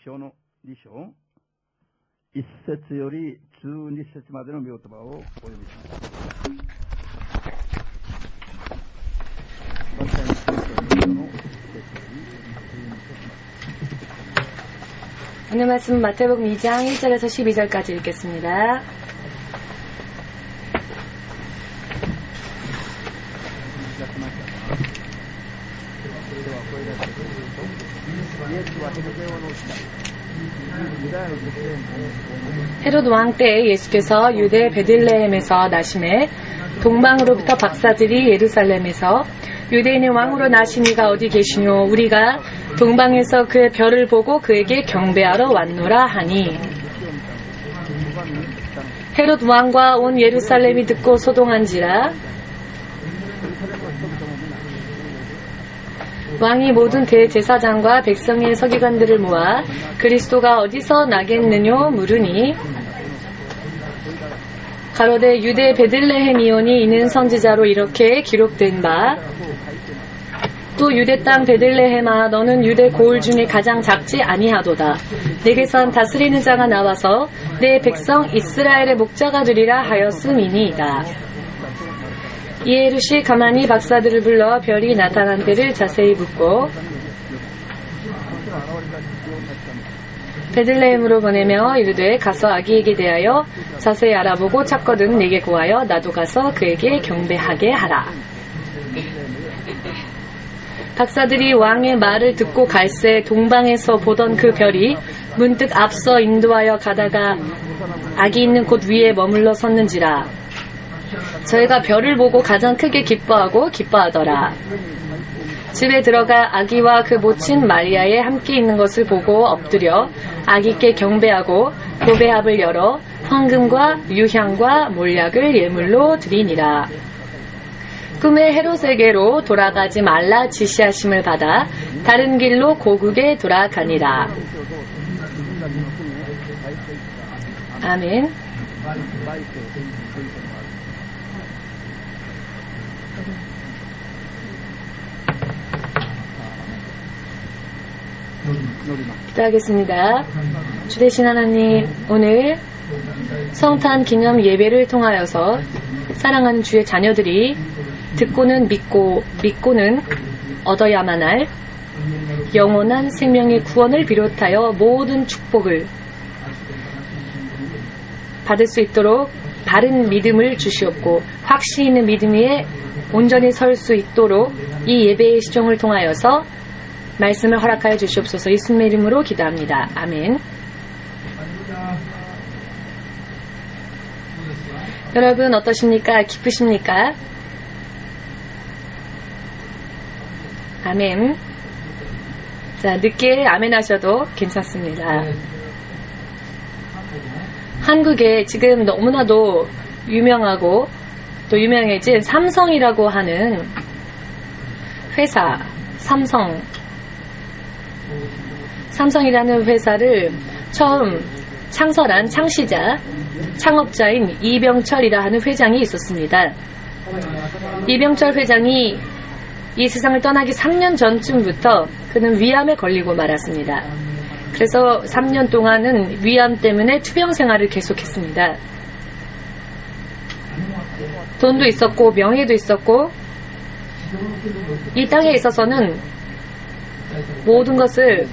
章の2章、1節より12節までの御言葉をお読みします。マタイの福音書2章の1節より12節まで。 오늘 말씀은 마태복음 2장 1절에서 12절까지 읽겠습니다. 헤롯 왕 때에 예수께서 유대 베들레헴에서 나심에 동방으로부터 박사들이 예루살렘에서 유대인의 왕으로 나신 이가 어디 계시뇨? 우리가 동방에서 그의 별을 보고 그에게 경배하러 왔노라 하니, 헤롯 왕과 온 예루살렘이 듣고 소동한지라. 왕이 모든 대제사장과 백성의 서기관들을 모아 그리스도가 어디서 나겠느뇨 물으니, 가로되 유대 베들레헴이오니 이는 선지자로 이렇게 기록된 바, 또 유대 땅 베들레헴아 너는 유대 고을 중에 가장 작지 아니하도다. 내게선 다스리는 자가 나와서 내 백성 이스라엘의 목자가 되리라 하였음이니이다. 이에 헤롯이 가만히 박사들을 불러 별이 나타난 때를 자세히 묻고 베들레헴으로 보내며 이르되 가서 아기에게 대하여 자세히 알아보고 찾거든 내게 구하여 나도 가서 그에게 경배하게 하라. 박사들이 왕의 말을 듣고 갈새 동방에서 보던 그 별이 문득 앞서 인도하여 가다가 아기 있는 곳 위에 머물러 섰는지라. 저희가 별을 보고 가장 크게 기뻐하더라. 집에 들어가 아기와 그 모친 마리아에 함께 있는 것을 보고 엎드려 아기께 경배하고 보배합을 열어 황금과 유향과 몰약을 예물로 드리니라. 꿈에 헤롯에게로 돌아가지 말라 지시하심을 받아 다른 길로 고국에 돌아가니라. 아멘. 기도하겠습니다. 주 되신 하나님, 오늘 성탄 기념 예배를 통하여서 사랑하는 주의 자녀들이 듣고는 믿고는 얻어야만 할 영원한 생명의 구원을 비롯하여 모든 축복을 받을 수 있도록 바른 믿음을 주시옵고 확신 있는 믿음 위에 온전히 설 수 있도록 이 예배의 시종을 통하여서 말씀을 허락하여 주시옵소서. 예수님의 이름으로 기도합니다. 아멘. 여러분 어떠십니까? 기쁘십니까? 아멘. 자, 늦게 아멘 하셔도 괜찮습니다. 한국에 지금 너무나도 유명하고 또 유명해진 삼성이라고 하는 회사, 삼성이라는 회사를 처음 창설한 창업자인 이병철이라 하는 회장이 있었습니다. 이병철 회장이 이 세상을 떠나기 3년 전쯤부터 그는 위암에 걸리고 말았습니다. 그래서 3년 동안은 위암 때문에 투병 생활을 계속했습니다. 돈도 있었고 명예도 있었고 이 땅에 있어서는 모든 것을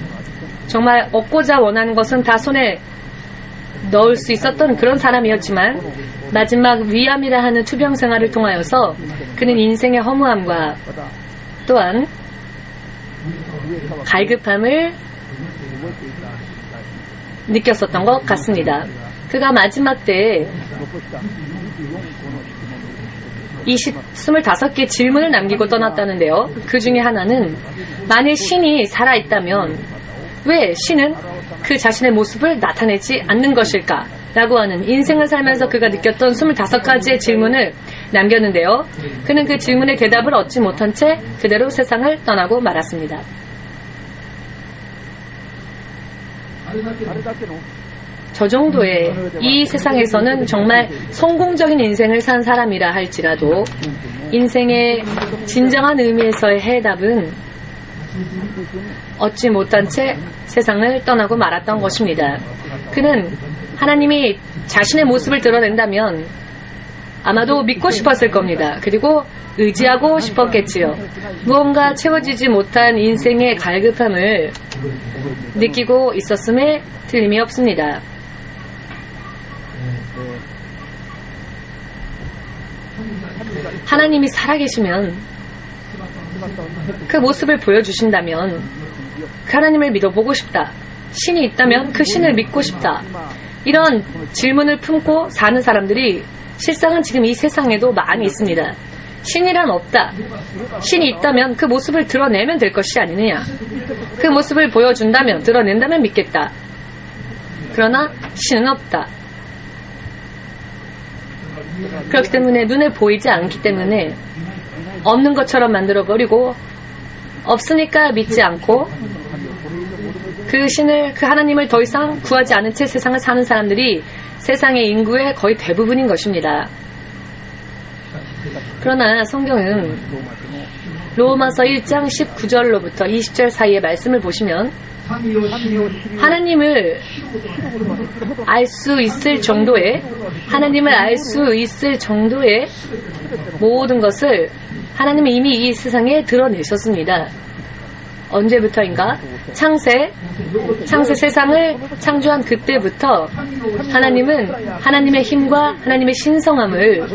정말 얻고자 원하는 것은 다 손에 넣을 수 있었던 그런 사람이었지만 마지막 위암이라 하는 투병 생활을 통하여서 그는 인생의 허무함과 또한 갈급함을 느꼈었던 것 같습니다. 그가 마지막 때에 25개 질문을 남기고 떠났다는데요. 그 중에 하나는 만일 신이 살아있다면 왜 신은 그 자신의 모습을 나타내지 않는 것일까? 라고 하는 인생을 살면서 그가 느꼈던 25가지의 질문을 남겼는데요. 그는 그 질문의 대답을 얻지 못한 채 그대로 세상을 떠나고 말았습니다. 저 정도의 이 세상에서는 정말 성공적인 인생을 산 사람이라 할지라도 인생의 진정한 의미에서의 해답은 얻지 못한 채 세상을 떠나고 말았던 것입니다. 그는 하나님이 자신의 모습을 드러낸다면 아마도 믿고 싶었을 겁니다. 그리고 의지하고 싶었겠지요. 무언가 채워지지 못한 인생의 갈급함을 느끼고 있었음에 틀림이 없습니다. 하나님이 살아계시면 그 모습을 보여주신다면 그 하나님을 믿어보고 싶다. 신이 있다면 그 신을 믿고 싶다. 이런 질문을 품고 사는 사람들이 실상은 지금 이 세상에도 많이 있습니다. 신이란 없다. 신이 있다면 그 모습을 드러내면 될 것이 아니느냐. 그 모습을 보여준다면, 드러낸다면 믿겠다. 그러나 신은 없다. 그렇기 때문에 눈에 보이지 않기 때문에 없는 것처럼 만들어버리고 없으니까 믿지 않고 그 신을, 그 하나님을 더 이상 구하지 않은 채 세상을 사는 사람들이 세상의 인구의 거의 대부분인 것입니다. 그러나 성경은 로마서 1장 19절로부터 20절 사이의 말씀을 보시면 하나님을 알 수 있을 정도의, 하나님을 알 수 있을 정도의 모든 것을 하나님이 이미 이 세상에 드러내셨습니다. 언제부터인가? 창세 세상을 창조한 그때부터 하나님은 하나님의 힘과 하나님의 신성함을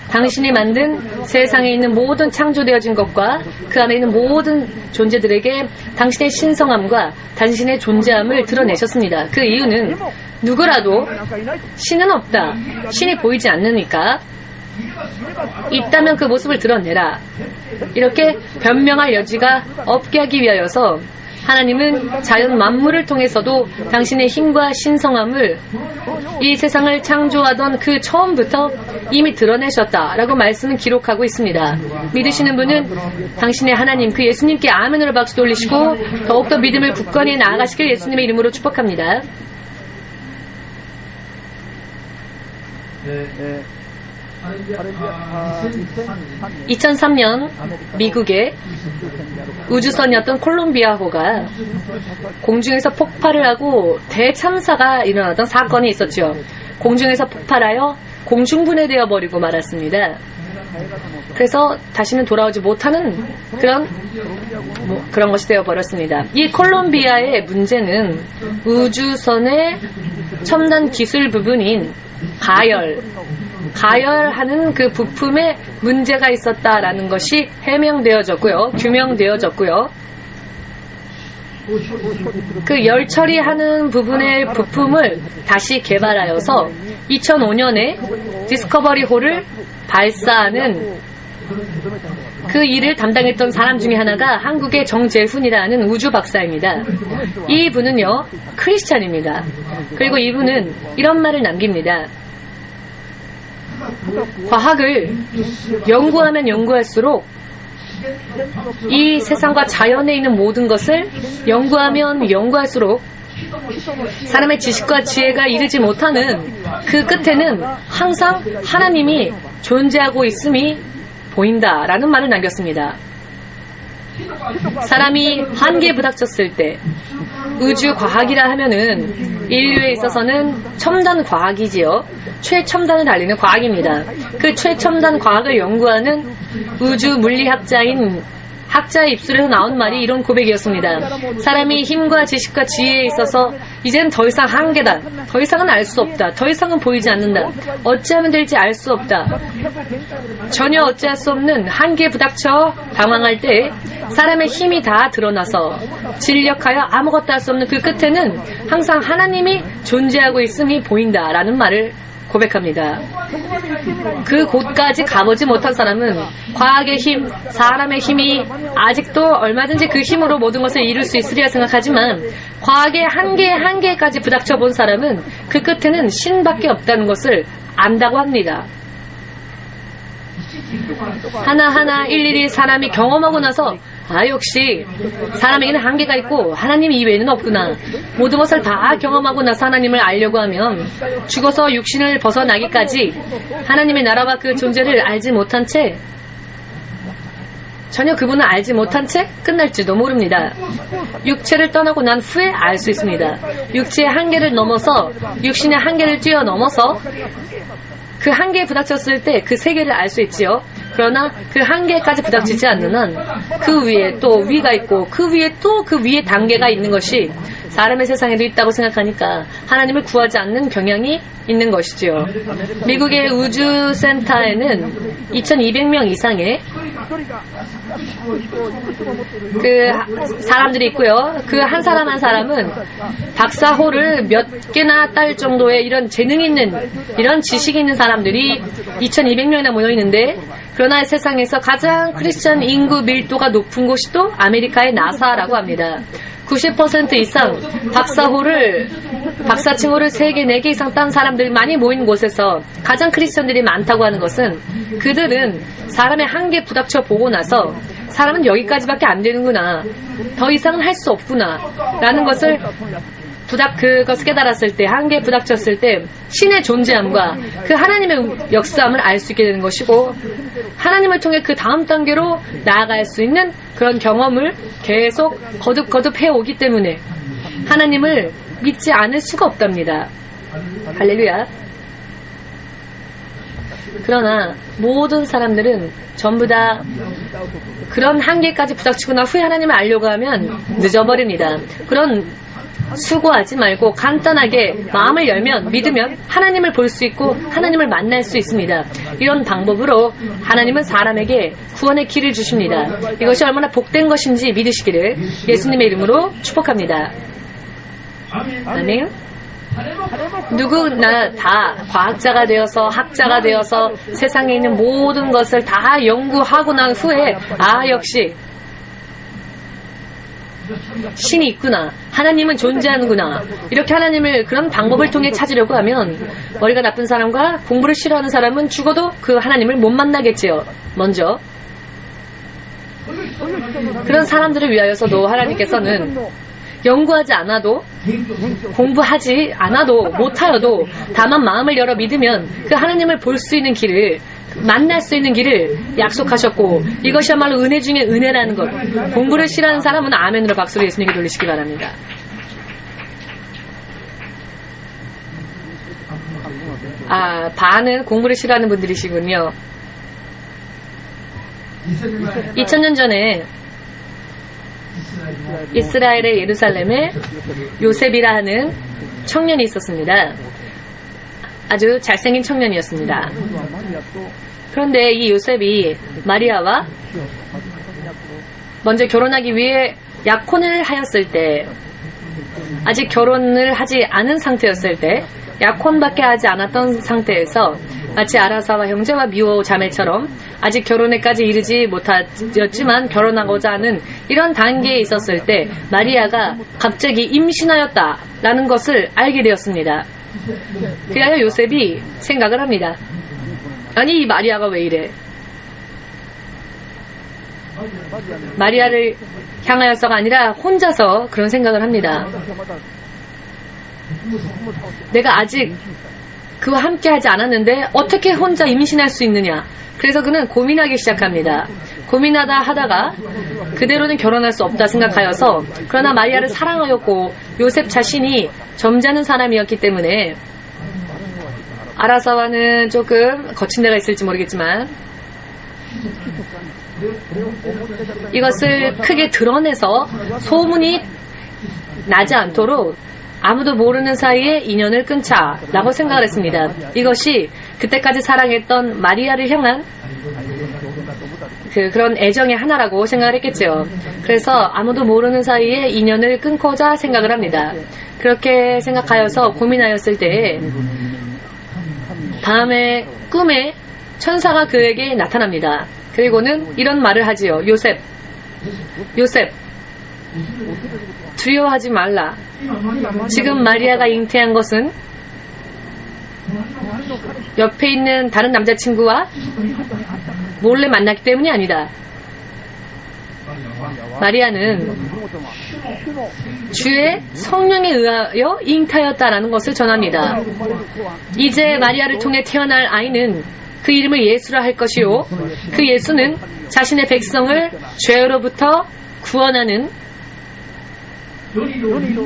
당신이 만든 세상에 있는 모든 창조되어진 것과 그 안에 있는 모든 존재들에게 당신의 신성함과 당신의 존재함을 드러내셨습니다. 그 이유는 누구라도 신은 없다. 신이 보이지 않으니까 있다면 그 모습을 드러내라. 이렇게 변명할 여지가 없게 하기 위하여서 하나님은 자연 만물을 통해서도 당신의 힘과 신성함을 이 세상을 창조하던 그 처음부터 이미 드러내셨다라고 말씀은 기록하고 있습니다. 믿으시는 분은 당신의 하나님, 그 예수님께 아멘으로 박수 돌리시고 더욱더 믿음을 굳건히 나아가시길 예수님의 이름으로 축복합니다. 2003년 미국의 우주선이었던 콜롬비아호가 공중에서 폭발을 하고 대참사가 일어나던 사건이 있었죠. 공중에서 폭발하여 공중분해되어 버리고 말았습니다. 그래서 다시는 돌아오지 못하는 그런 것이 되어버렸습니다. 이 콜롬비아의 문제는 우주선의 첨단 기술 부분인 가열하는 그 부품에 문제가 있었다라는 것이 해명되어졌고요. 규명되어졌고요. 그 열 처리하는 부분의 부품을 다시 개발하여서 2005년에 디스커버리호를 발사하는 그 일을 담당했던 사람 중에 하나가 한국의 정재훈이라는 우주 박사입니다. 이분은요, 크리스찬입니다. 그리고 이분은 이런 말을 남깁니다. 과학을 연구하면 연구할수록 이 세상과 자연에 있는 모든 것을 연구하면 연구할수록 사람의 지식과 지혜가 이르지 못하는 그 끝에는 항상 하나님이 존재하고 있음이 보인다라는 말을 남겼습니다. 사람이 한계에 부닥쳤을 때 우주 과학이라 하면은 인류에 있어서는 첨단 과학이지요. 최첨단을 달리는 과학입니다. 그 최첨단 과학을 연구하는 우주 물리학자인 학자의 입술에서 나온 말이 이런 고백이었습니다. 사람이 힘과 지식과 지혜에 있어서 이제는 더 이상 한계다. 더 이상은 알 수 없다. 더 이상은 보이지 않는다. 어찌하면 될지 알 수 없다. 전혀 어찌할 수 없는 한계에 부닥쳐 당황할 때 사람의 힘이 다 드러나서 진력하여 아무것도 할 수 없는 그 끝에는 항상 하나님이 존재하고 있음이 보인다라는 말을 고백합니다. 그 곳까지 가보지 못한 사람은 과학의 힘, 사람의 힘이 아직도 얼마든지 그 힘으로 모든 것을 이룰 수 있으리라 생각하지만 과학의 한계까지 부닥쳐 본 사람은 그 끝에는 신밖에 없다는 것을 안다고 합니다. 하나하나 일일이 사람이 경험하고 나서 역시 사람에게는 한계가 있고 하나님 이외에는 없구나. 모든 것을 다 경험하고 나서 하나님을 알려고 하면 죽어서 육신을 벗어나기까지 하나님의 나라와 그 존재를 알지 못한 채 전혀 그분은 알지 못한 채 끝날지도 모릅니다. 육체를 떠나고 난 후에 알 수 있습니다. 육체의 한계를 넘어서 육신의 한계를 뛰어넘어서 그 한계에 부닥쳤을 때 그 세계를 알 수 있지요. 그러나 그 한계까지 부닥치지 않는 한 그 위에 또 위가 있고 그 위에 또 그 위에 단계가 있는 것이 사람의 세상에도 있다고 생각하니까 하나님을 구하지 않는 경향이 있는 것이지요. 미국의 우주센터에는 2200명 이상의 그 사람들이 있고요. 그 한 사람 한 사람은 박사호를 몇 개나 딸 정도의 이런 재능 있는 이런 지식이 있는 사람들이 2200명이나 모여 있는데, 그러나 세상에서 가장 크리스천 인구 밀도가 높은 곳이 또 아메리카의 나사라고 합니다. 90% 이상 박사칭호를 3개, 4개 이상 딴 사람들이 많이 모인 곳에서 가장 크리스천들이 많다고 하는 것은, 그들은 사람의 한계에 부닥쳐 보고 나서 사람은 여기까지밖에 안 되는구나, 더 이상은 할 수 없구나 라는 것을 그것을 깨달았을 때, 한계에 부닥쳤을 때 신의 존재함과 그 하나님의 역사함을 알 수 있게 되는 것이고, 하나님을 통해 그 다음 단계로 나아갈 수 있는 그런 경험을 계속 거듭 해오기 때문에 하나님을 믿지 않을 수가 없답니다. 할렐루야. 그러나 모든 사람들은 전부 다 그런 한계까지 부닥치고 나 후에 하나님을 알려고 하면 늦어버립니다. 그런 수고하지 말고 간단하게 마음을 열면, 믿으면 하나님을 볼 수 있고 하나님을 만날 수 있습니다. 이런 방법으로 하나님은 사람에게 구원의 길을 주십니다. 이것이 얼마나 복된 것인지 믿으시기를 예수님의 이름으로 축복합니다. 아멘. 누구나 다 과학자가 되어서 학자가 되어서 세상에 있는 모든 것을 다 연구하고 난 후에 역시 신이 있구나, 하나님은 존재하는구나, 이렇게 하나님을 그런 방법을 통해 찾으려고 하면 머리가 나쁜 사람과 공부를 싫어하는 사람은 죽어도 그 하나님을 못 만나겠지요. 먼저 그런 사람들을 위하여서도 하나님께서는 연구하지 않아도, 공부하지 않아도, 못하여도 다만 마음을 열어 믿으면 그 하나님을 볼 수 있는 길을, 만날 수 있는 길을 약속하셨고, 이것이야말로 은혜 중에 은혜라는 것. 공부를 싫어하는 사람은 아멘으로 박수를 예수님께 돌리시기 바랍니다. 반은 공부를 싫어하는 분들이시군요. 2000년 전에 이스라엘의 예루살렘에 요셉이라 하는 청년이 있었습니다. 아주 잘생긴 청년이었습니다. 그런데 이 요셉이 마리아와 먼저 결혼하기 위해 약혼을 하였을 때, 아직 결혼을 하지 않은 상태였을 때, 약혼밖에 하지 않았던 상태에서 마치 아라사와 형제와 미호 자매처럼 아직 결혼에까지 이르지 못하였지만 결혼하고자 하는 이런 단계에 있었을 때 마리아가 갑자기 임신하였다라는 것을 알게 되었습니다. 그래야 요셉이 생각을 합니다. 아니, 이 마리아가 왜 이래? 마리아를 향하여서가 아니라 혼자서 그런 생각을 합니다. 내가 아직 그와 함께 하지 않았는데 어떻게 혼자 임신할 수 있느냐? 그래서 그는 고민하기 시작합니다. 고민하다 하다가 그대로는 결혼할 수 없다 생각하여서, 그러나 마리아를 사랑하였고 요셉 자신이 점잖은 사람이었기 때문에, 아라사와는 조금 거친 데가 있을지 모르겠지만 이것을 크게 드러내서 소문이 나지 않도록 아무도 모르는 사이에 인연을 끊자라고 생각을 했습니다. 이것이 그때까지 사랑했던 마리아를 향한 그런 애정의 하나라고 생각을 했겠죠. 그래서 아무도 모르는 사이에 인연을 끊고자 생각을 합니다. 그렇게 생각하여서 고민하였을 때에 다음에 꿈에 천사가 그에게 나타납니다. 그리고는 이런 말을 하지요. 요셉, 두려워하지 말라. 지금 마리아가 잉태한 것은 옆에 있는 다른 남자친구와 몰래 만났기 때문이 아니다. 마리아는 주의 성령에 의하여 잉태하였다라는 것을 전합니다. 이제 마리아를 통해 태어날 아이는 그 이름을 예수라 할 것이요 그 예수는 자신의 백성을 죄로부터 구원하는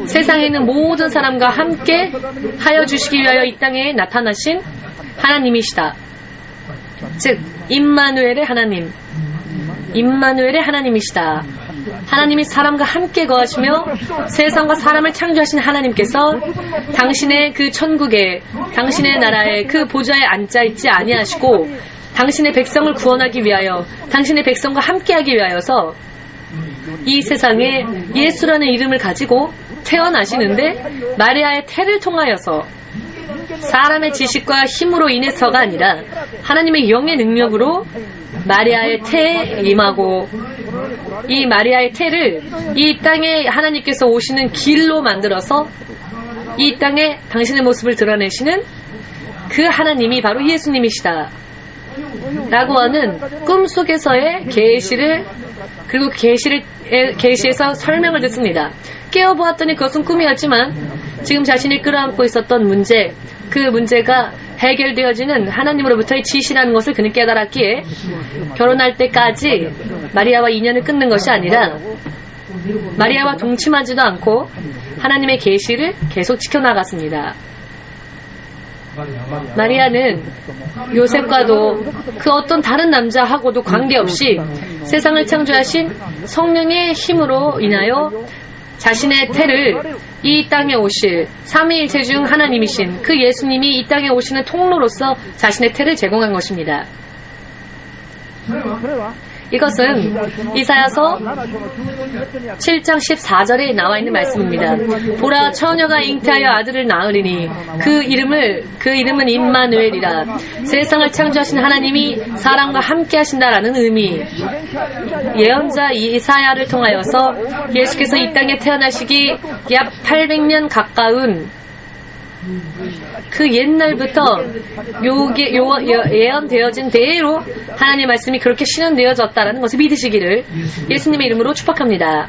세상에 있는 모든 사람과 함께 하여 주시기 위하여 이 땅에 나타나신 하나님이시다. 즉 임마누엘의 하나님, 임마누엘의 하나님이시다. 하나님이 사람과 함께 거하시며 세상과 사람을 창조하신 하나님께서 당신의 그 천국에, 당신의 나라에 그 보좌에 앉아 있지 아니하시고 당신의 백성을 구원하기 위하여, 당신의 백성과 함께하기 위하여서 이 세상에 예수라는 이름을 가지고 태어나시는데 마리아의 태를 통하여서 사람의 지식과 힘으로 인해서가 아니라 하나님의 영의 능력으로 마리아의 태에 임하고 이 마리아의 태를 이 땅에 하나님께서 오시는 길로 만들어서 이 땅에 당신의 모습을 드러내시는 그 하나님이 바로 예수님이시다 라고 하는 꿈속에서의 계시를, 그리고 계시에서 설명을 듣습니다. 깨어보았더니 그것은 꿈이었지만 지금 자신이 끌어안고 있었던 문제, 그 문제가 해결되어지는 하나님으로부터의 지시라는 것을 그는 깨달았기에 결혼할 때까지 마리아와 인연을 끊는 것이 아니라 마리아와 동침하지도 않고 하나님의 계시를 계속 지켜나갔습니다. 마리아는 요셉과도 그 어떤 다른 남자하고도 관계없이 세상을 창조하신 성령의 힘으로 인하여 자신의 태를 이 땅에 오실 삼위일체 중 하나님이신 그 예수님이 이 땅에 오시는 통로로서 자신의 태를 제공한 것입니다. 이것은 이사야서 7장 14절에 나와 있는 말씀입니다. 보라, 처녀가 잉태하여 아들을 낳으리니 그 이름은 임마누엘이라. 세상을 창조하신 하나님이 사람과 함께 하신다라는 의미. 예언자 이사야를 통하여서 예수께서 이 땅에 태어나시기 약 800년 가까운 그 옛날부터 예언되어진 대로 하나님의 말씀이 그렇게 실현되어졌다는 것을 믿으시기를 예수님의 이름으로 축복합니다.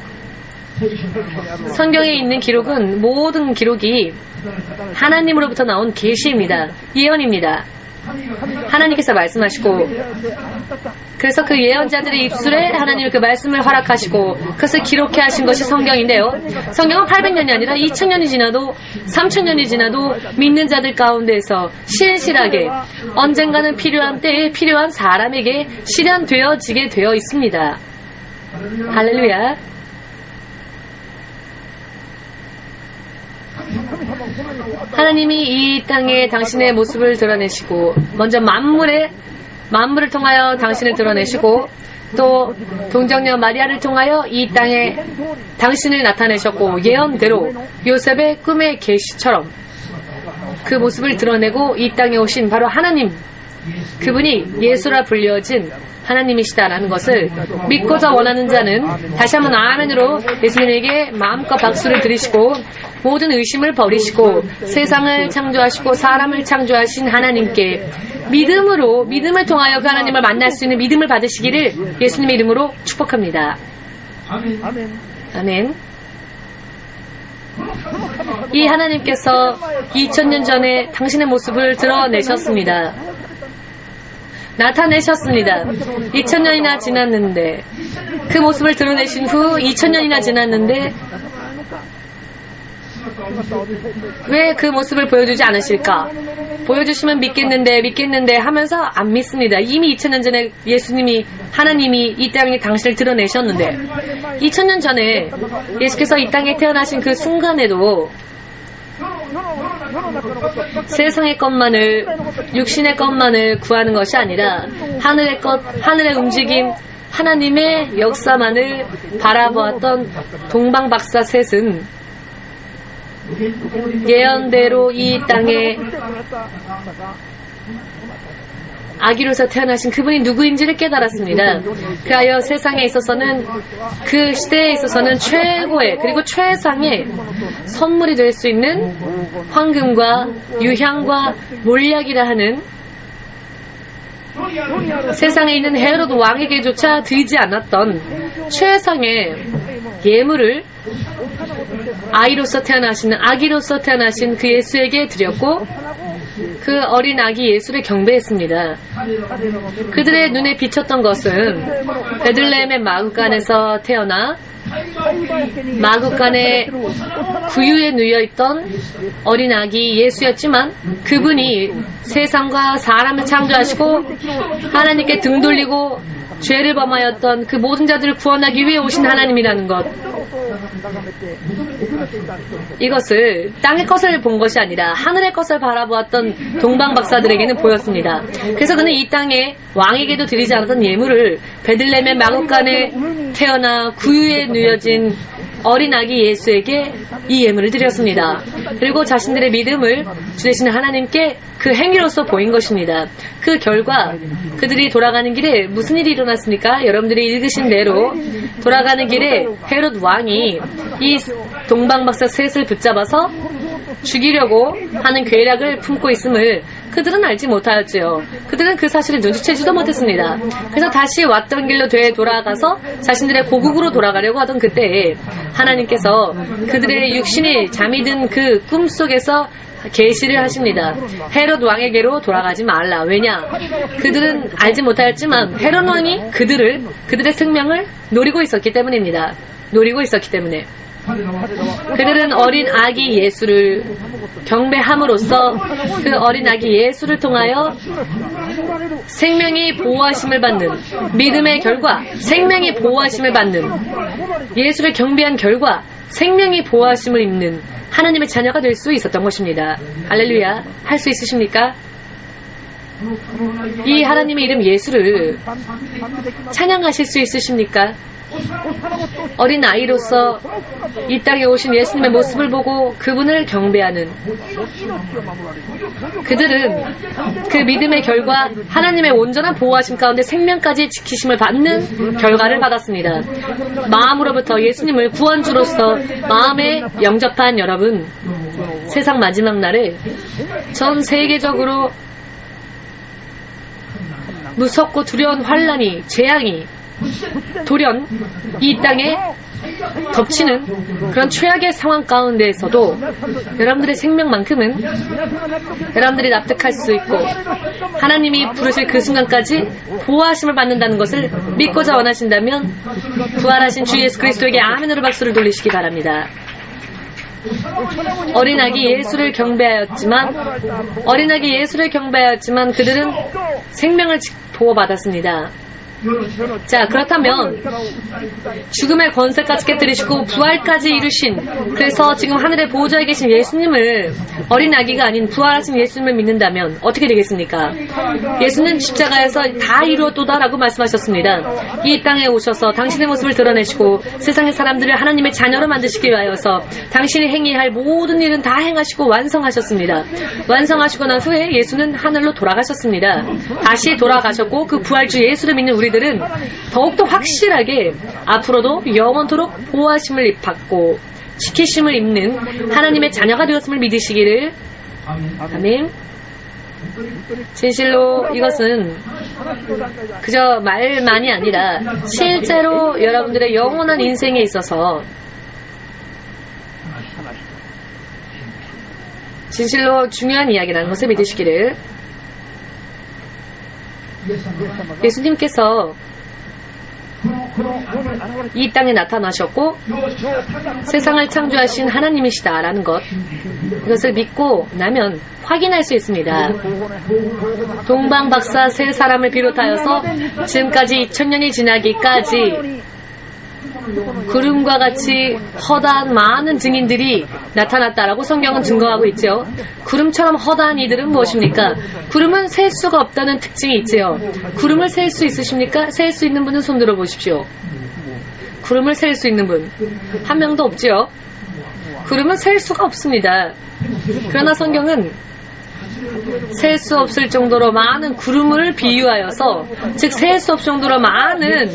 성경에 있는 기록은 모든 기록이 하나님으로부터 나온 계시입니다. 예언입니다. 하나님께서 말씀하시고 그래서 그 예언자들의 입술에 하나님이 그 말씀을 허락하시고 그것을 기록해 하신 것이 성경인데요. 성경은 800년이 아니라 2000년이 지나도 3000년이 지나도 믿는 자들 가운데서 실실하게 언젠가는 필요한 때에 필요한 사람에게 실현되어지게 되어 있습니다. 할렐루야. 하나님이 이 땅에 당신의 모습을 드러내시고 먼저 만물을 통하여 당신을 드러내시고 또 동정녀 마리아를 통하여 이 땅에 당신을 나타내셨고 예언대로 요셉의 꿈의 계시처럼 그 모습을 드러내고 이 땅에 오신 바로 하나님, 그분이 예수라 불려진 하나님이시다라는 것을 믿고자 원하는 자는 다시 한번 아멘으로 예수님에게 마음껏 박수를 드리시고 모든 의심을 버리시고 세상을 창조하시고 사람을 창조하신 하나님께 믿음을 통하여 그 하나님을 만날 수 있는 믿음을 받으시기를 예수님의 이름으로 축복합니다. 아멘. 이 하나님께서 2000년 전에 당신의 모습을 드러내셨습니다. 나타내셨습니다. 2000년이나 지났는데 그 모습을 드러내신 후 2000년이나 지났는데 왜 그 모습을 보여주지 않으실까? 보여주시면 믿겠는데 하면서 안 믿습니다. 이미 2000년 전에 하나님이 이 땅에 당신을 드러내셨는데 2000년 전에 예수께서 이 땅에 태어나신 그 순간에도 세상의 것만을, 육신의 것만을 구하는 것이 아니라 하늘의 움직임, 하나님의 역사만을 바라보았던 동방박사 셋은 예언대로 이 땅에 아기로서 태어나신 그분이 누구인지를 깨달았습니다. 그하여 세상에 있어서는, 그 시대에 있어서는 최고의 그리고 최상의 선물이 될 수 있는 황금과 유향과 몰약이라 하는 세상에 있는 헤롯 왕에게조차 드리지 않았던 최상의 예물을 아기로서 태어나신 그 예수에게 드렸고 그 어린 아기 예수를 경배했습니다. 그들의 눈에 비쳤던 것은 베들레헴의 마구간에서 태어나 마구간에 구유에 누여있던 어린 아기 예수였지만 그분이 세상과 사람을 창조하시고 하나님께 등 돌리고 죄를 범하였던 그 모든 자들을 구원하기 위해 오신 하나님이라는 것, 이것을 땅의 것을 본 것이 아니라 하늘의 것을 바라보았던 동방 박사들에게는 보였습니다. 그래서 그는 이 땅에 왕에게도 드리지 않았던 예물을 베들레헴의 마구간에 태어나 구유에 누여진 어린 아기 예수에게 이 예물을 드렸습니다. 그리고 자신들의 믿음을 주 되시는 하나님께 그 행위로서 보인 것입니다. 그 결과 그들이 돌아가는 길에 무슨 일이 일어났습니까? 여러분들이 읽으신 대로 돌아가는 길에 헤롯 왕이 이 동방박사 셋을 붙잡아서 죽이려고 하는 계략을 품고 있음을 그들은 알지 못하였지요. 그들은 그 사실을 눈치채지도 못했습니다. 그래서 다시 왔던 길로 되돌아가서 자신들의 고국으로 돌아가려고 하던 그때에 하나님께서 그들의 육신이 잠이 든 그 꿈속에서 계시를 하십니다. 헤롯 왕에게로 돌아가지 말라. 왜냐? 그들은 알지 못하였지만 헤롯 왕이 그들의 생명을 노리고 있었기 때문입니다. 노리고 있었기 때문에. 그들은 어린 아기 예수를 경배함으로써 그 어린 아기 예수를 통하여 생명이 보호하심을 받는, 믿음의 결과 생명이 보호하심을 받는, 예수를 경배한 결과 생명이 보호하심을 입는 하나님의 자녀가 될 수 있었던 것입니다. 할렐루야. 할 수 있으십니까? 이 하나님의 이름 예수를 찬양하실 수 있으십니까? 어린 아이로서 이 땅에 오신 예수님의 모습을 보고 그분을 경배하는 그들은 그 믿음의 결과 하나님의 온전한 보호하심 가운데 생명까지 지키심을 받는 결과를 받았습니다. 마음으로부터 예수님을 구원주로서 마음에 영접한 여러분, 세상 마지막 날에 전 세계적으로 무섭고 두려운 환란이, 재앙이 돌연 이 땅에 덮치는 그런 최악의 상황 가운데에서도 여러분들의 생명만큼은 여러분들이 납득할 수 있고 하나님이 부르실 그 순간까지 보호하심을 받는다는 것을 믿고자 원하신다면 부활하신 주 예수 그리스도에게 아멘으로 박수를 돌리시기 바랍니다. 어린아기 예수를 경배하였지만 그들은 생명을 보호받았습니다. 자, 그렇다면 죽음의 권세까지 깨뜨리시고 부활까지 이루신, 그래서 지금 하늘의 보호자에 계신 예수님을, 어린 아기가 아닌 부활하신 예수님을 믿는다면 어떻게 되겠습니까? 예수는 십자가에서 다 이루었도다라고 말씀하셨습니다. 이 땅에 오셔서 당신의 모습을 드러내시고 세상의 사람들을 하나님의 자녀로 만드시기 위하여서 당신이 행해야 할 모든 일은 다 행하시고 완성하셨습니다. 완성하시고 난 후에 예수는 하늘로 돌아가셨습니다. 다시 돌아가셨고 그 부활주 예수를 믿는 우리들은 더욱더 확실하게 앞으로도 영원토록 보호하심을 받고 지키심을 입는 하나님의 자녀가 되었음을 믿으시기를. 아멘. 진실로 이것은 그저 말만이 아니라 실제로 여러분들의 영원한 인생에 있어서 진실로 중요한 이야기라는 것을 믿으시기를. 예수님께서 이 땅에 나타나셨고 세상을 창조하신 하나님이시다라는 것, 이것을 믿고 나면 확인할 수 있습니다. 동방박사 세 사람을 비롯하여서 지금까지 2000년이 지나기까지 구름과 같이 허다한 많은 증인들이 나타났다라고 성경은 증거하고 있죠. 구름처럼 허다한 이들은 무엇입니까? 구름은 셀 수가 없다는 특징이 있지요. 구름을 셀 수 있으십니까? 셀 수 있는 분은 손 들어 보십시오. 구름을 셀 수 있는 분 한 명도 없지요. 구름은 셀 수가 없습니다. 그러나 성경은 셀 수 없을 정도로 많은 구름을 비유하여서, 즉 셀 수 없을 정도로 많은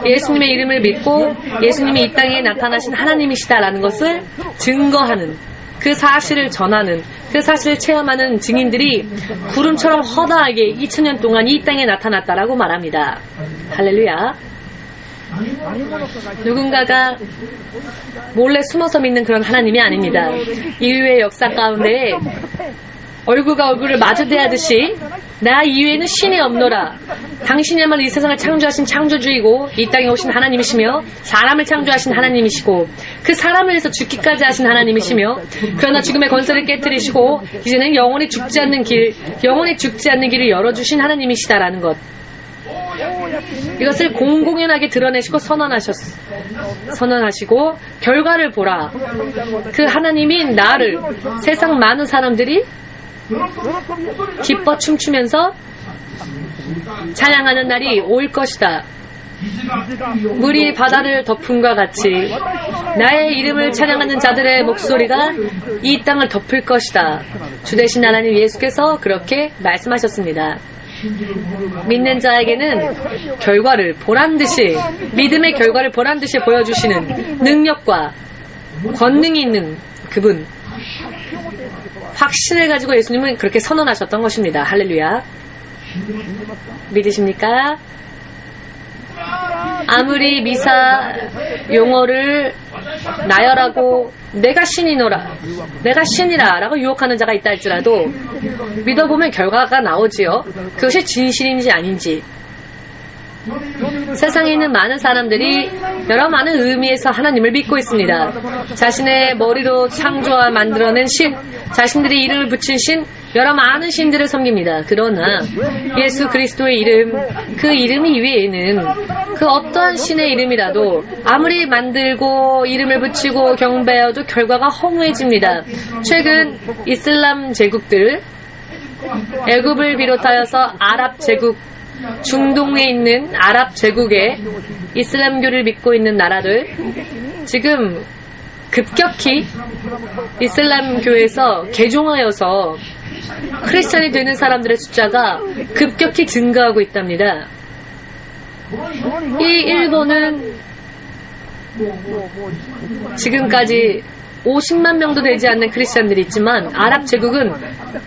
예수님의 이름을 믿고 예수님이 이 땅에 나타나신 하나님이시다라는 것을 증거하는, 그 사실을 전하는, 그 사실을 체험하는 증인들이 구름처럼 허다하게 2000년 동안 이 땅에 나타났다라고 말합니다. 할렐루야. 누군가가 몰래 숨어서 믿는 그런 하나님이 아닙니다. 인류의 역사 가운데 얼굴과 얼굴을 마주대하듯이 나 이외에는 신이 없노라. 당신이야말로 이 세상을 창조하신 창조주이고 이 땅에 오신 하나님이시며 사람을 창조하신 하나님이시고 그 사람을 위해서 죽기까지 하신 하나님이시며 그러나 죽음의 권세를 깨뜨리시고 이제는 영원히 죽지 않는 길을 열어주신 하나님이시다라는 것. 이것을 공공연하게 드러내시고 선언하시고 결과를 보라. 그 하나님인 나를 세상 많은 사람들이 기뻐 춤추면서 찬양하는 날이 올 것이다. 물이 바다를 덮음과 같이 나의 이름을 찬양하는 자들의 목소리가 이 땅을 덮을 것이다. 주 되신 하나님 예수께서 그렇게 말씀하셨습니다. 믿는 자에게는 결과를 보란듯이, 믿음의 결과를 보란듯이 보여주시는 능력과 권능이 있는 그분, 확신을 가지고 예수님은 그렇게 선언하셨던 것입니다. 할렐루야. 믿으십니까? 아무리 미사 용어를 나열하고 내가 신이노라, 내가 신이라 라고 유혹하는 자가 있다 할지라도 믿어보면 결과가 나오지요. 그것이 진실인지 아닌지. 세상에 있는 많은 사람들이 여러 많은 의미에서 하나님을 믿고 있습니다. 자신의 머리로 창조와 만들어낸 신, 자신들이 이름을 붙인 신, 여러 많은 신들을 섬깁니다. 그러나 예수 그리스도의 이름, 그 이름 이외에는 그 어떠한 신의 이름이라도 아무리 만들고 이름을 붙이고 경배해도 결과가 허무해집니다. 최근 이슬람 제국들, 애굽을 비롯하여서 아랍 제국, 중동에 있는 아랍 제국의 이슬람교를 믿고 있는 나라들, 지금 급격히 이슬람교에서 개종하여서 크리스찬이 되는 사람들의 숫자가 급격히 증가하고 있답니다. 이 일본은 지금까지 50만 명도 되지 않는 크리스찬들이 있지만 아랍 제국은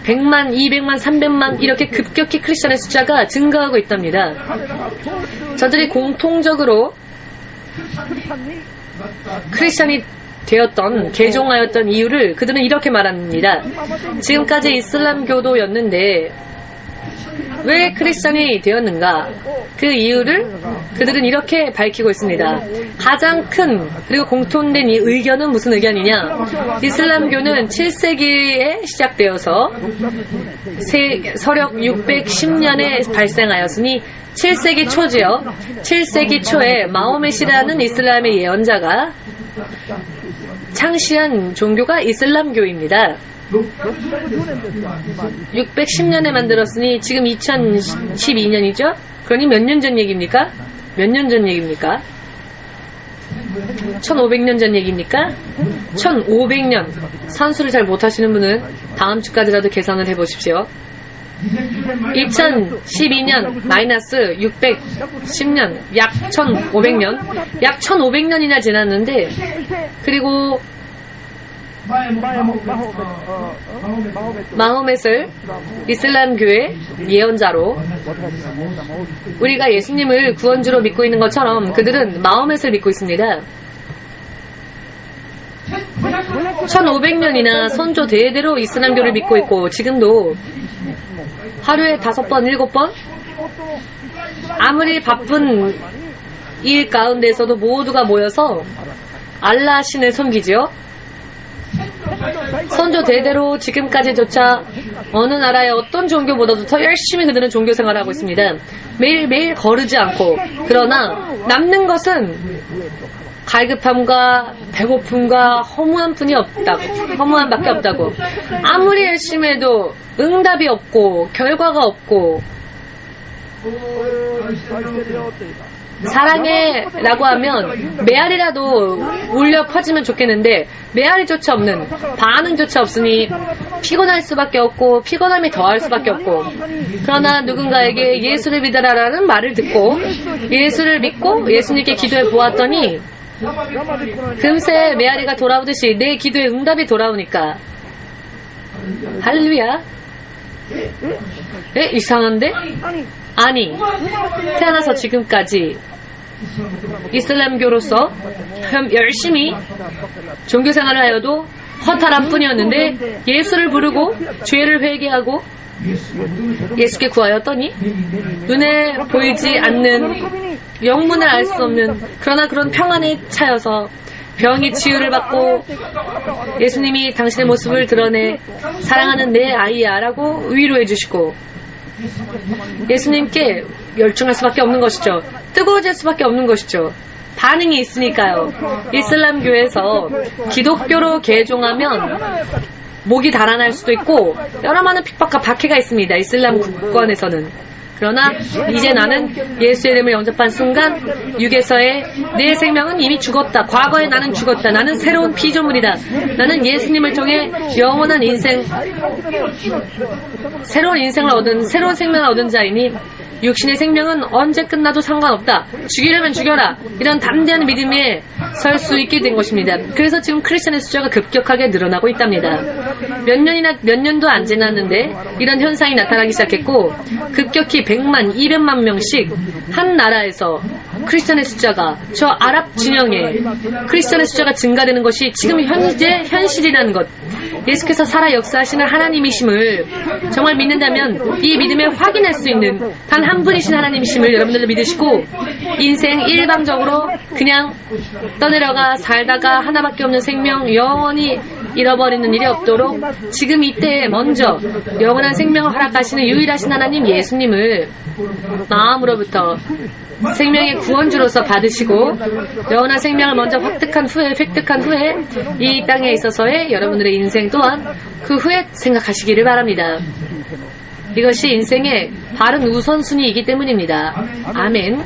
100만, 200만, 300만 이렇게 급격히 크리스찬의 숫자가 증가하고 있답니다. 저들이 공통적으로 크리스찬이 되었던, 개종하였던 이유를 그들은 이렇게 말합니다. 지금까지 이슬람교도였는데 왜 크리스찬이 되었는가? 그 이유를 그들은 이렇게 밝히고 있습니다. 가장 큰 그리고 공통된 이 의견은 무슨 의견이냐? 이슬람교는 7세기에 시작되어서 서력 610년에 발생하였으니 7세기 초지요. 7세기 초에 마호멧이라는 이슬람의 예언자가 창시한 종교가 이슬람교입니다. 610년에 만들었으니 지금 2012년이죠? 그러니 몇 년 전 얘기입니까? 몇 년 전 얘기입니까? 1500년 전 얘기입니까? 1500년. 산수를 잘 못하시는 분은 다음 주까지라도 계산을 해보십시오. 2012년 마이너스 610년, 약 1500년, 약 1500년이나 지났는데, 그리고 마호멧을 이슬람교의 예언자로, 우리가 예수님을 구원주로 믿고 있는 것처럼 그들은 마호멧을 믿고 있습니다. 1500년이나 선조 대대로 이슬람교를 믿고 있고, 지금도 하루에 5번, 7번 아무리 바쁜 일 가운데서도 모두가 모여서 알라 신을 섬기지요. 선조 대대로 지금까지조차 어느 나라의 어떤 종교보다도 더 열심히 그들은 종교 생활을 하고 있습니다. 매일매일 거르지 않고. 그러나 남는 것은 갈급함과 배고픔과 허무함밖에 없다고. 아무리 열심히 해도 응답이 없고 결과가 없고, 사랑해 라고 하면 메아리라도 울려 퍼지면 좋겠는데 메아리조차 없는, 반응조차 없으니 피곤할 수밖에 없고 피곤함이 더할 수밖에 없고. 그러나 누군가에게 예수를 믿어라라는 말을 듣고 예수를 믿고 예수님께 기도해 보았더니 금세 메아리가 돌아오듯이 내 기도에 응답이 돌아오니까, 할렐루야. 이상한데? 아니, 태어나서 지금까지 이슬람교로서 열심히 종교생활을 하여도 허탈한 뿐이었는데 예수를 부르고 죄를 회개하고 예수께 구하였더니 눈에 보이지 않는 영문을 알 수 없는 그러나 그런 평안에 차여서 병이 치유를 받고 예수님이 당신의 모습을 드러내 사랑하는 내 아이야 라고 위로해 주시고 예수님께 열중할 수밖에 없는 것이죠. 뜨거워질 수밖에 없는 것이죠. 반응이 있으니까요. 이슬람교에서 기독교로 개종하면 목이 달아날 수도 있고 여러 많은 핍박과 박해가 있습니다. 이슬람 국권에서는. 그러나 이제 나는 예수의 이름을 영접한 순간 육에서의 내 생명은 이미 죽었다. 과거에 나는 죽었다. 나는 새로운 피조물이다. 나는 예수님을 통해 영원한 인생, 새로운 인생을 얻은, 새로운 생명을 얻은 자이니 육신의 생명은 언제 끝나도 상관없다. 죽이려면 죽여라. 이런 담대한 믿음에 설 수 있게 된 것입니다. 그래서 지금 크리스천의 숫자가 급격하게 늘어나고 있답니다. 몇 년도 안 지났는데 이런 현상이 나타나기 시작했고 급격히 100만, 200만 명씩 한 나라에서 크리스천의 숫자가 저 아랍 진영에 크리스천의 숫자가 증가되는 것이 지금 현재 현실이라는 것. 예수께서 살아 역사하시는 하나님이심을 정말 믿는다면 이 믿음에 확인할 수 있는 단 한 분이신 하나님이심을 여러분들도 믿으시고 인생 일방적으로 그냥 떠내려가 살다가 하나밖에 없는 생명 영원히 잃어버리는 일이 없도록 지금 이때에 먼저 영원한 생명을 허락하시는 유일하신 하나님 예수님을 마음으로부터 생명의 구원주로서 받으시고 영원한 생명을 먼저 획득한 후에 이 땅에 있어서의 여러분들의 인생 또한 그 후에 생각하시기를 바랍니다. 이것이 인생의 바른 우선순위이기 때문입니다. 아멘.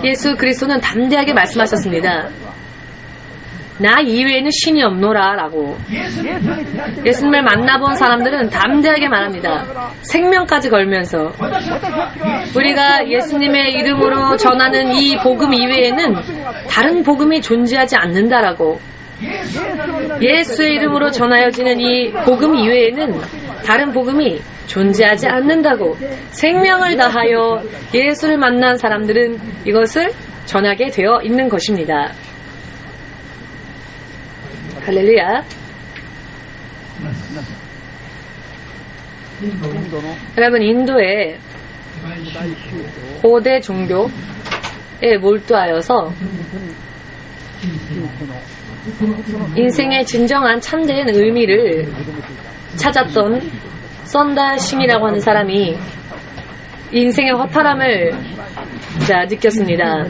예수 그리스도는 담대하게 말씀하셨습니다. 나 이외에는 신이 없노라 라고. 예수님을 만나본 사람들은 담대하게 말합니다. 생명까지 걸면서 우리가 예수님의 이름으로 전하는 이 복음 이외에는 다른 복음이 존재하지 않는다라고. 예수의 이름으로 전하여지는 이 복음 이외에는 다른 복음이 존재하지 않는다고. 생명을 다하여 예수를 만난 사람들은 이것을 전하게 되어 있는 것입니다. 할렐루야. 여러분, 인도의 고대 종교에 몰두하여서 인생의 진정한 참된 의미를 찾았던 썬다싱이라고 하는 사람이 인생의 허탈함을 느꼈습니다.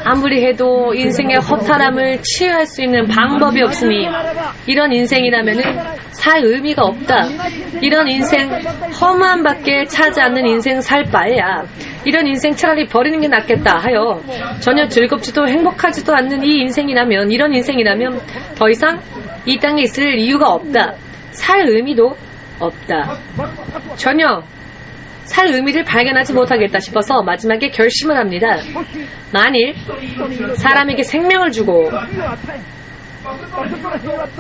아무리 해도 인생의 허탈함을 치유할 수 있는 방법이 없으니 이런 인생이라면은 살 의미가 없다. 이런 인생 허무함밖에 차지 않는 인생 살 바에야 이런 인생 차라리 버리는 게 낫겠다 하여 전혀 즐겁지도 행복하지도 않는 이 인생이라면 이런 인생이라면 더 이상 이 땅에 있을 이유가 없다. 살 의미도 없다. 전혀 살 의미를 발견하지 못하겠다 싶어서 마지막에 결심을 합니다. 만일 사람에게 생명을 주고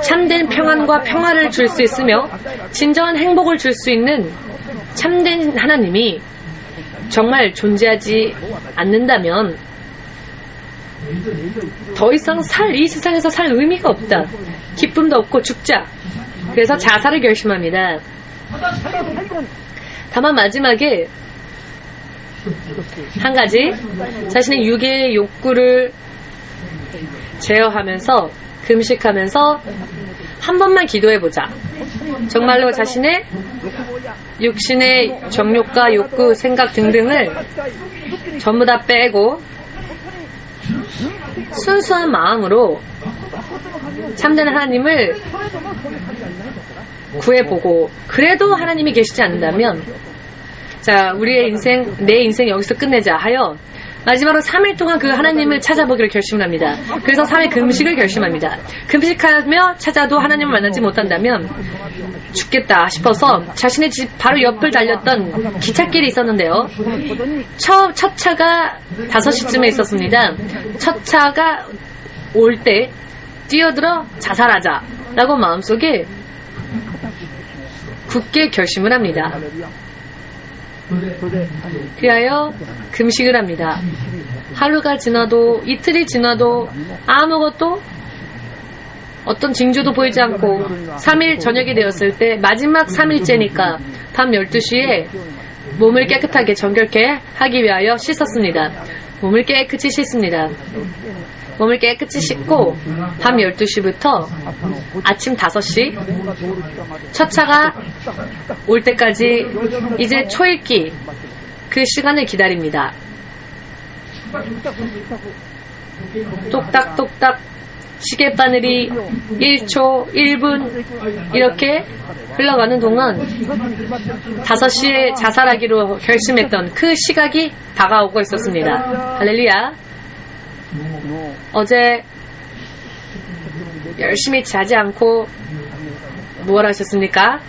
참된 평안과 평화를 줄 수 있으며 진정한 행복을 줄 수 있는 참된 하나님이 정말 존재하지 않는다면 더 이상 이 세상에서 살 의미가 없다. 기쁨도 없고 죽자. 그래서 자살을 결심합니다. 다만 마지막에 한 가지 자신의 육의 욕구를 제어하면서 금식하면서 한 번만 기도해보자. 정말로 자신의 육신의 정욕과 욕구, 생각 등등을 전부 다 빼고 순수한 마음으로 참된 하나님을 구해보고 그래도 하나님이 계시지 않는다면 우리의 인생, 내 인생 여기서 끝내자 하여 마지막으로 3일 동안 그 하나님을 찾아보기를 결심합니다. 그래서 3일 금식을 결심합니다. 금식하며 찾아도 하나님을 만나지 못한다면 죽겠다 싶어서 자신의 집 바로 옆을 달렸던 기찻길이 있었는데요. 첫 차가 5시쯤에 있었습니다. 첫 차가 올 때 뛰어들어 자살하자 라고 마음속에 굳게 결심을 합니다. 그리하여 금식을 합니다. 하루가 지나도 이틀이 지나도 아무것도 어떤 징조도 보이지 않고 3일 저녁이 되었을 때 마지막 3일째니까 밤 12시에 몸을 깨끗하게 정결케 하기 위하여 씻었습니다. 몸을 깨끗이 씻습니다. 몸을 깨끗이 씻고 밤 12시부터 아침 5시 첫 차가 올 때까지 이제 초읽기 그 시간을 기다립니다. 똑딱똑딱 시계바늘이 1초, 1분 이렇게 흘러가는 동안 5시에 자살하기로 결심했던 그 시각이 다가오고 있었습니다. 할렐루야. 어제 열심히 자지 않고 무엇 하셨습니까?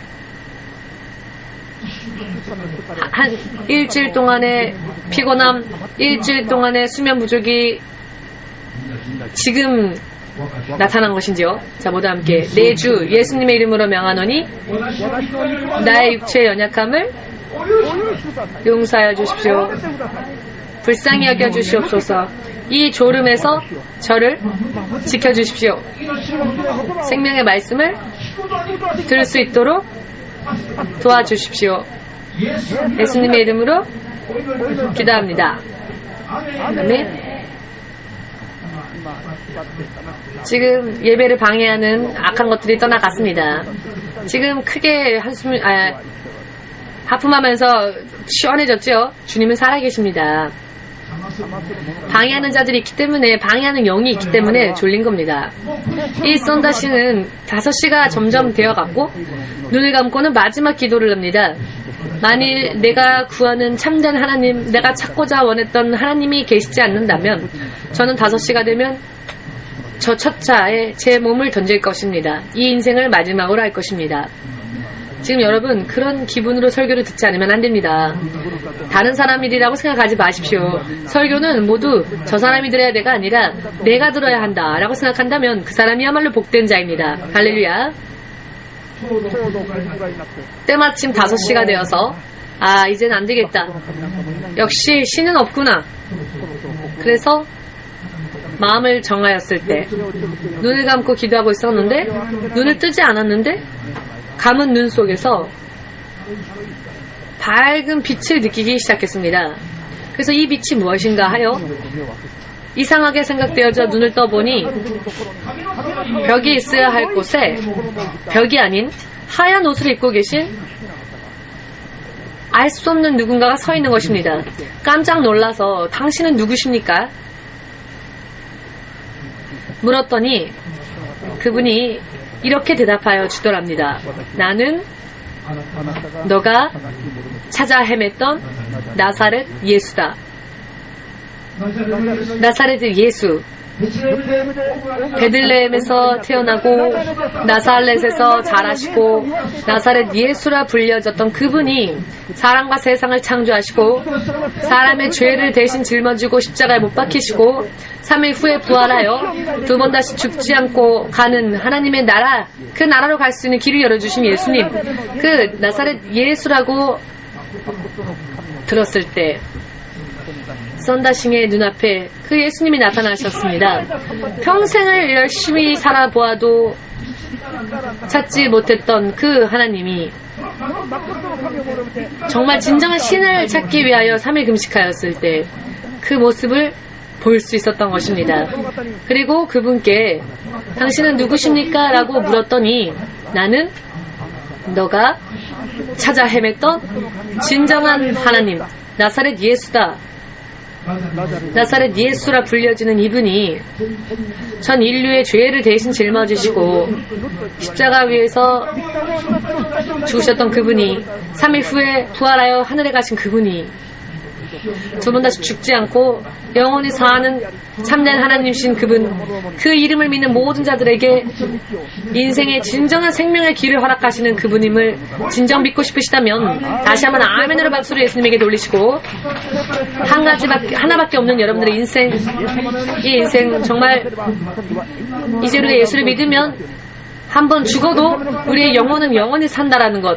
한 일주일 동안의 피곤함, 일주일 동안의 수면 부족이 지금 나타난 것인지요? 자, 모두 함께 내 주 예수님의 이름으로 명하노니 나의 육체의 연약함을 용서하여 주십시오. 불쌍히 여겨 주시옵소서. 이 졸음에서 저를 지켜주십시오. 생명의 말씀을 들을 수 있도록 도와주십시오. 예수님의 이름으로 기도합니다. 아멘. 지금 예배를 방해하는 악한 것들이 떠나갔습니다. 지금 크게 하품하면서 시원해졌죠? 주님은 살아계십니다. 방해하는 자들이 있기 때문에, 방해하는 영이 있기 때문에 졸린 겁니다. 이 썬다시는 5시가 점점 되어갔고 눈을 감고는 마지막 기도를 합니다. 만일 내가 구하는 참된 하나님, 내가 찾고자 원했던 하나님이 계시지 않는다면 저는 5시가 되면 저 첫 차에 제 몸을 던질 것입니다. 이 인생을 마지막으로 할 것입니다. 지금 여러분 그런 기분으로 설교를 듣지 않으면 안 됩니다. 다른 사람들이라고 생각하지 마십시오. 설교는 모두 저 사람이 들어야 돼가 아니라 내가 들어야 한다라고 생각한다면 그 사람이야말로 복된 자입니다. 할렐루야. 때마침 5시가 되어서 이제는 안 되겠다. 역시 신은 없구나. 그래서 마음을 정하였을 때 눈을 감고 기도하고 있었는데 눈을 뜨지 않았는데 감은 눈 속에서 밝은 빛을 느끼기 시작했습니다. 그래서 이 빛이 무엇인가 하여 이상하게 생각되어져 눈을 떠보니 벽이 있어야 할 곳에 벽이 아닌 하얀 옷을 입고 계신 알 수 없는 누군가가 서 있는 것입니다. 깜짝 놀라서 당신은 누구십니까? 물었더니 그분이 이렇게 대답하여 주더랍니다. 나는 너가 찾아 헤맸던 나사렛 예수다. 나사렛 예수. 베들레헴에서 태어나고 나사렛에서 자라시고 나사렛 예수라 불려졌던 그분이 사람과 세상을 창조하시고 사람의 죄를 대신 짊어지고 십자가에 못 박히시고 3일 후에 부활하여 두 번 다시 죽지 않고 가는 하나님의 나라, 그 나라로 갈 수 있는 길을 열어주신 예수님, 그 나사렛 예수라고 들었을 때 썬다싱의 눈앞에 그 예수님이 나타나셨습니다. 평생을 열심히 살아보아도 찾지 못했던 그 하나님이 정말 진정한 신을 찾기 위하여 3일 금식하였을 때 그 모습을 볼 수 있었던 것입니다. 그리고 그분께 당신은 누구십니까? 라고 물었더니 나는 너가 찾아 헤맸던 진정한 하나님, 나사렛 예수다. 나사렛 예수라 불려지는 이분이 전 인류의 죄를 대신 짊어지시고 십자가 위에서 죽으셨던 그분이 3일 후에 부활하여 하늘에 가신 그분이 두 번 다시 죽지 않고 영원히 사는 참된 하나님이신 그분, 그 이름을 믿는 모든 자들에게 인생의 진정한 생명의 길을 허락하시는 그분임을 진정 믿고 싶으시다면 다시 한번 아멘으로 박수를 예수님에게 돌리시고 하나밖에 없는 여러분들의 인생, 이 인생 정말 이제 우리가 예수를 믿으면 한번 죽어도 우리의 영혼은 영원히 산다라는 것,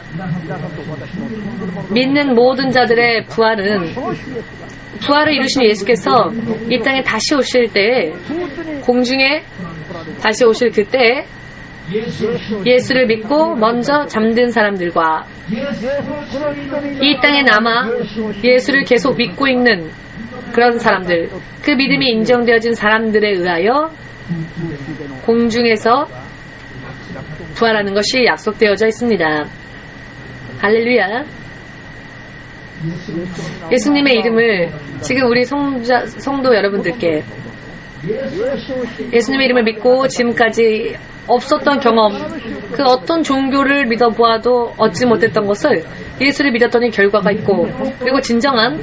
믿는 모든 자들의 부활을 이루신 예수께서 이 땅에 다시 오실 때, 공중에 다시 오실 그때 예수를 믿고 먼저 잠든 사람들과 이 땅에 남아 예수를 계속 믿고 있는 그런 사람들, 그 믿음이 인정되어진 사람들에 의하여 공중에서 부활하는 것이 약속되어져 있습니다. 할렐루야. 예수님의 이름을 지금 우리 성도 여러분들께 예수님의 이름을 믿고 지금까지 없었던 경험, 그 어떤 종교를 믿어보아도 얻지 못했던 것을 예수를 믿었더니 결과가 있고, 그리고 진정한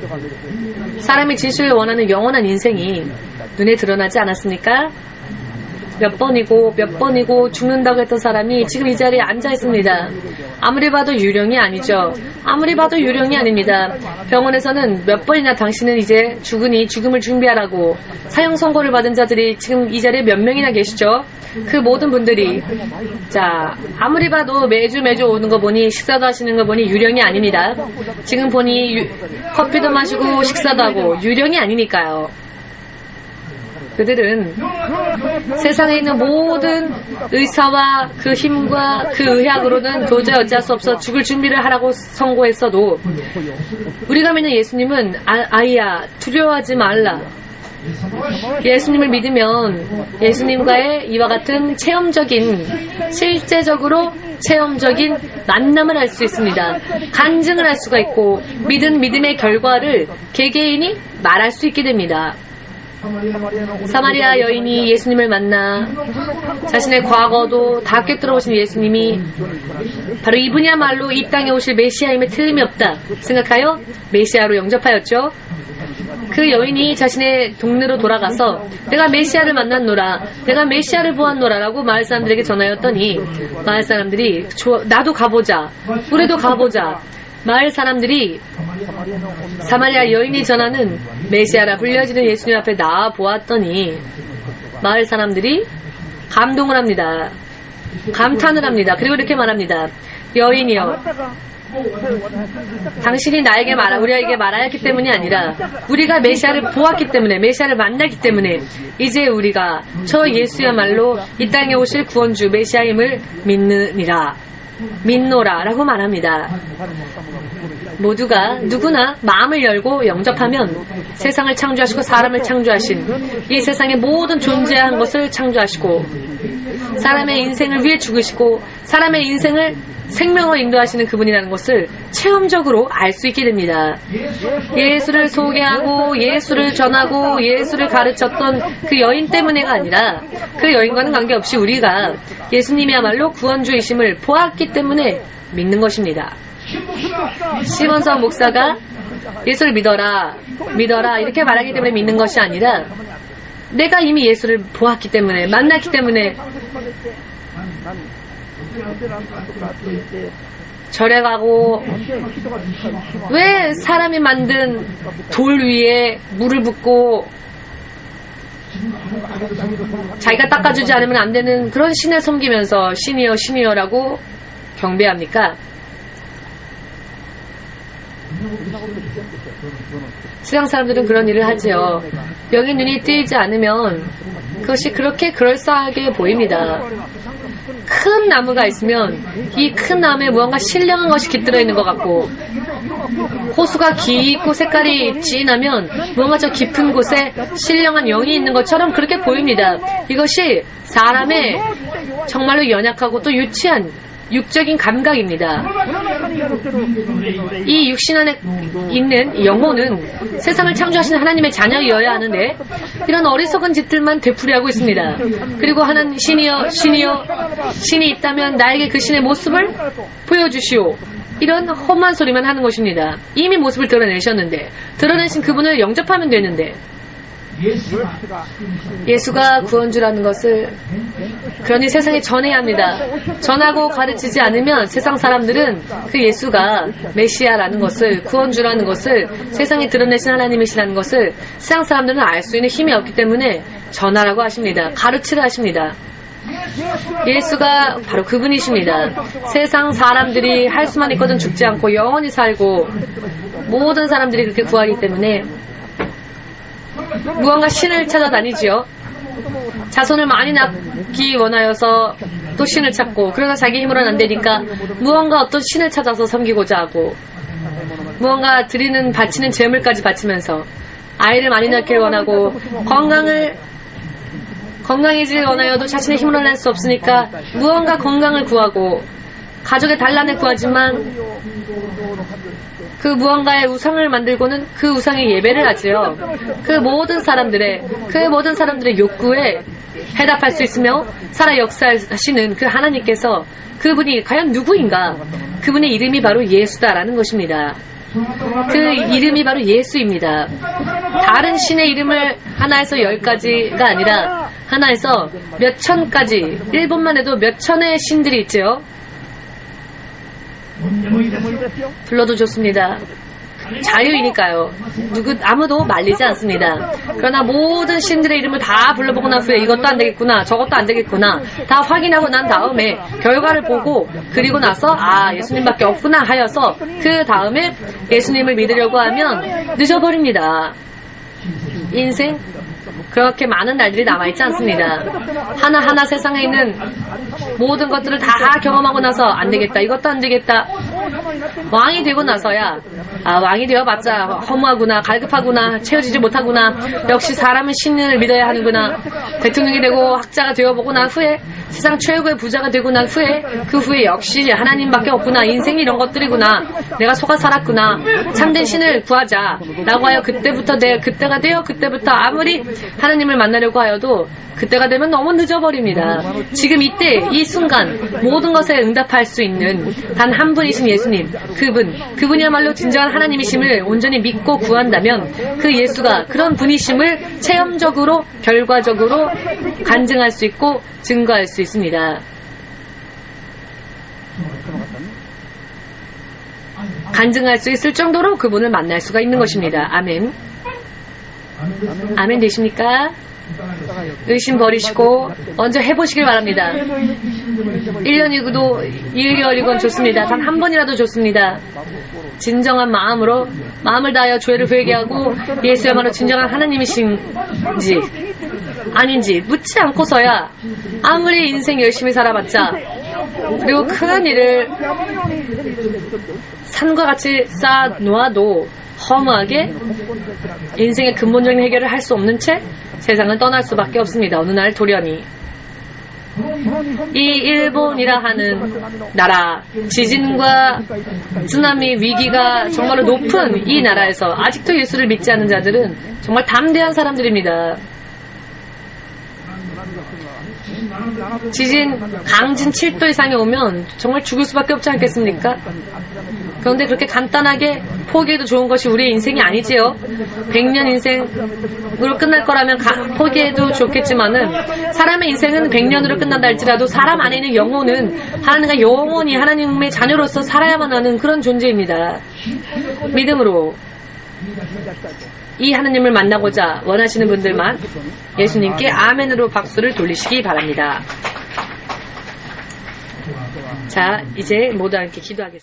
사람이 진실을 원하는 영원한 인생이 눈에 드러나지 않았습니까? 몇 번이고 죽는다고 했던 사람이 지금 이 자리에 앉아 있습니다. 아무리 봐도 유령이 아니죠. 아무리 봐도 유령이 아닙니다. 병원에서는 몇 번이나 당신은 이제 죽으니 죽음을 준비하라고 사형 선고를 받은 자들이 지금 이 자리에 몇 명이나 계시죠. 그 모든 분들이, 자, 아무리 봐도 매주 오는 거 보니, 식사도 하시는 거 보니 유령이 아닙니다. 지금 보니 커피도 마시고 식사도 하고 유령이 아니니까요. 그들은 세상에 있는 모든 의사와 그 힘과 그 의학으로는 도저히 어찌할 수 없어 죽을 준비를 하라고 선고했어도, 우리가 믿는 예수님은 아이야 두려워하지 말라. 예수님을 믿으면 예수님과의 이와 같은 실제적으로 체험적인 만남을 할 수 있습니다. 간증을 할 수가 있고, 믿음의 결과를 개개인이 말할 수 있게 됩니다. 사마리아 여인이 예수님을 만나 자신의 과거도 다 꿰뚫어오신 예수님이 바로 이분이야말로 이 땅에 오실 메시아임에 틀림이 없다 생각하여 메시아로 영접하였죠. 그 여인이 자신의 동네로 돌아가서 내가 메시아를 만났노라, 내가 메시아를 보았노라 라고 마을 사람들에게 전하였더니, 마을 사람들이 나도 가보자, 우리도 가보자. 마을 사람들이 사마리아 여인이 전하는 메시아라 불려지는 예수님 앞에 나와 보았더니 마을 사람들이 감동을 합니다. 감탄을 합니다. 그리고 이렇게 말합니다. 여인이여, 당신이 우리에게 말하였기 때문이 아니라 우리가 메시아를 보았기 때문에, 메시아를 만났기 때문에 이제 우리가 저 예수야말로 이 땅에 오실 구원주 메시아임을 믿노라 라고 말합니다. 모두가 누구나 마음을 열고 영접하면 세상을 창조하시고 사람을 창조하신, 이 세상의 모든 존재한 것을 창조하시고 사람의 인생을 위해 죽으시고 사람의 인생을 생명으로 인도하시는 그분이라는 것을 체험적으로 알 수 있게 됩니다. 예수를 소개하고 예수를 전하고 예수를 가르쳤던 그 여인 때문에가 아니라, 그 여인과는 관계없이 우리가 예수님이야말로 구원주이심을 보았기 때문에 믿는 것입니다. 시몬성 목사가 예수를 믿어라 이렇게 말하기 때문에 믿는 것이 아니라, 내가 이미 예수를 보았기 때문에, 만났기 때문에 절에 가고, 왜 사람이 만든 돌 위에 물을 붓고 자기가 닦아주지 않으면 안 되는 그런 신을 섬기면서 신이여라고 경배합니까? 세상 사람들은 그런 일을 하지요. 여기 눈이 뜨이지 않으면 그것이 그렇게 그럴싸하게 보입니다. 큰 나무가 있으면 이 큰 나무에 무언가 신령한 것이 깃들어 있는 것 같고, 호수가 깊고 색깔이 진하면 무언가 저 깊은 곳에 신령한 영이 있는 것처럼 그렇게 보입니다. 이것이 사람의 정말로 연약하고 또 유치한 육적인 감각입니다. 이 육신 안에 있는 영혼은 세상을 창조하신 하나님의 자녀이어야 하는데, 이런 어리석은 짓들만 되풀이하고 있습니다. 그리고 하나님, 신이 있다면 나에게 그 신의 모습을 보여주시오, 이런 험한 소리만 하는 것입니다. 이미 모습을 드러내셨는데, 드러내신 그분을 영접하면 되는데, 예수가 구원주라는 것을 그러니 세상에 전해야 합니다. 전하고 가르치지 않으면 세상 사람들은 그 예수가 메시아라는 것을, 구원주라는 것을, 세상에 드러내신 하나님이시라는 것을 세상 사람들은 알 수 있는 힘이 없기 때문에 전하라고 하십니다. 가르치라 하십니다. 예수가 바로 그분이십니다. 세상 사람들이 할 수만 있거든 죽지 않고 영원히 살고, 모든 사람들이 그렇게 구하기 때문에 무언가 신을 찾아다니지요. 자손을 많이 낳기 원하여서 또 신을 찾고, 그러다 자기 힘으로는 안 되니까 무언가 어떤 신을 찾아서 섬기고자 하고, 무언가 드리는 바치는 재물까지 바치면서 아이를 많이 낳기를 원하고, 건강해지길 원하여도 자신의 힘으로 낼 수 없으니까 무언가 건강을 구하고 가족의 단란을 구하지만 그 무언가의 우상을 만들고는 그 우상에 예배를 하지요. 그 모든 사람들의 욕구에 해답할 수 있으며 살아 역사하시는 그 하나님께서 그분이 과연 누구인가? 그분의 이름이 바로 예수다라는 것입니다. 그 이름이 바로 예수입니다. 다른 신의 이름을 하나에서 10가지가 아니라 하나에서 몇 천까지, 일본만 해도 몇 천의 신들이 있죠. 불러도 좋습니다. 자유이니까요. 아무도 말리지 않습니다. 그러나 모든 신들의 이름을 다 불러보고 난 후에 이것도 안 되겠구나, 저것도 안 되겠구나, 다 확인하고 난 다음에 결과를 보고 그리고 나서 예수님밖에 없구나 하여서 그 다음에 예수님을 믿으려고 하면 늦어버립니다. 인생 그렇게 많은 날들이 남아있지 않습니다. 하나하나 세상에 있는 모든 것들을 다 경험하고 나서 안 되겠다, 이것도 안 되겠다, 왕이 되고 나서야 왕이 되어봤자 허무하구나, 갈급하구나, 채워지지 못하구나, 역시 사람은 신을 믿어야 하는구나, 대통령이 되고 학자가 되어보고 난 후에 세상 최고의 부자가 되고 난 후에 그 후에 역시 하나님밖에 없구나, 인생이 이런 것들이구나, 내가 속아 살았구나, 참된 신을 구하자 라고 하여 그때가 되어 그때부터 아무리 하나님을 만나려고 하여도 그때가 되면 너무 늦어버립니다. 지금 이때 이 순간 모든 것에 응답할 수 있는 단 한 분이신 예수님, 그분이야말로 진정한 하나님이심을 온전히 믿고 구한다면 그 예수가 그런 분이심을 체험적으로 결과적으로 간증할 수 있고 증거할 수 있습니다. 간증할 수 있을 정도로 그분을 만날 수가 있는 것입니다. 아멘. 아멘 되십니까? 의심 버리시고 먼저 해보시길 바랍니다. 1년이고도 1개월이건 좋습니다. 단 한 번이라도 좋습니다. 진정한 마음으로 마음을 다하여 죄를 회개하고 예수야말로 진정한 하나님이신지 아닌지 묻지 않고서야 아무리 인생 열심히 살아봤자, 그리고 큰 일을 산과 같이 쌓아 놓아도 허무하게 인생의 근본적인 해결을 할 수 없는 채 세상을 떠날 수밖에 없습니다. 어느 날 돌연히 이 일본이라 하는 나라, 지진과 쓰나미 위기가 정말로 높은 이 나라에서 아직도 예수를 믿지 않는 자들은 정말 담대한 사람들입니다. 강진 7도 이상이 오면 정말 죽을 수밖에 없지 않겠습니까? 그런데 그렇게 간단하게 포기해도 좋은 것이 우리의 인생이 아니지요. 100년 인생으로 끝날 거라면 포기해도 좋겠지만은, 사람의 인생은 100년으로 끝난다 할지라도 사람 안에 있는 영혼은 하나님과 영원히 하나님의 자녀로서 살아야만 하는 그런 존재입니다. 믿음으로 이 하나님을 만나고자 원하시는 분들만 예수님께 아멘으로 박수를 돌리시기 바랍니다. 자, 이제 모두 함께 기도하겠습니다.